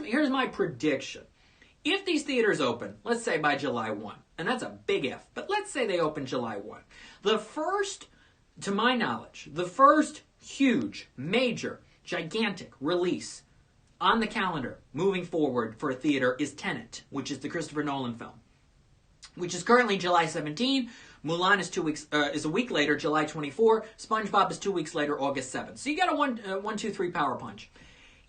here's my prediction. If these theaters open, let's say by July 1, and that's a big if, but let's say they open July 1, the first, to my knowledge, the first huge, major, gigantic release on the calendar moving forward for a theater is Tenet, which is the Christopher Nolan film, which is currently July 17. Mulan is a week later, July 24. SpongeBob is 2 weeks later, August 7th. So you got a 1, 2, 3 power punch.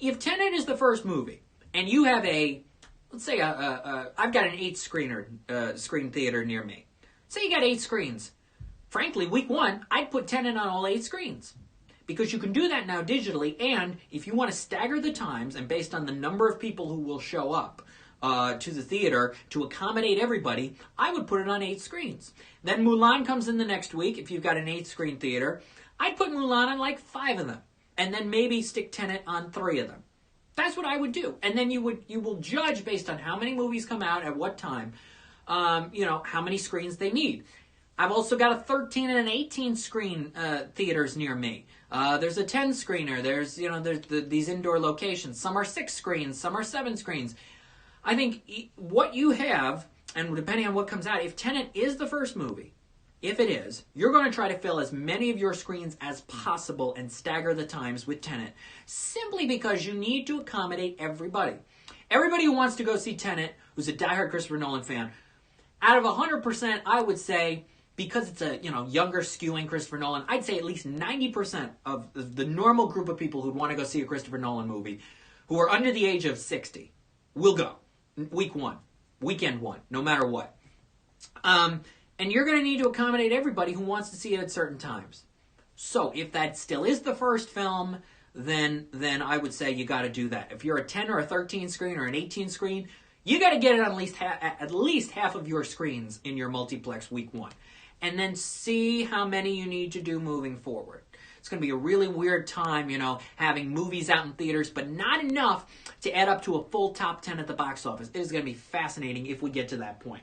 If Tenet is the first movie, and you have let's say I've got an 8 screen theater near me. Say you got 8 screens. Frankly, week 1, I'd put Tenet on all 8 screens. Because you can do that now digitally, and if you want to stagger the times, and based on the number of people who will show up to the theater to accommodate everybody, I would put it on 8 screens. Then Mulan comes in the next week, if you've got an 8-screen theater. I'd put Mulan on like 5 of them, and then maybe stick Tenet on 3 of them. That's what I would do. And then you will judge based on how many movies come out at what time, how many screens they need. I've also got a 13 and an 18 screen theaters near me. There's a 10 screener. There's these indoor locations. Some are 6 screens. Some are 7 screens. I think what you have, and depending on what comes out, if Tenet is the first movie, if it is, you're going to try to fill as many of your screens as possible and stagger the times with Tenet, simply because you need to accommodate everybody. Everybody who wants to go see Tenet, who's a diehard Christopher Nolan fan, out of 100%, I would say, because it's a younger skewing Christopher Nolan, I'd say at least 90% of the normal group of people who'd want to go see a Christopher Nolan movie, who are under the age of 60, will go. Week 1, weekend 1, no matter what. And you're going to need to accommodate everybody who wants to see it at certain times. So if that still is the first film, then I would say you got to do that. If you're a 10 or a 13 screen or an 18 screen, you got to get it on at least half of your screens in your multiplex week 1. And then see how many you need to do moving forward. It's going to be a really weird time, having movies out in theaters, but not enough to add up to a full top 10 at the box office. It is going to be fascinating if we get to that point.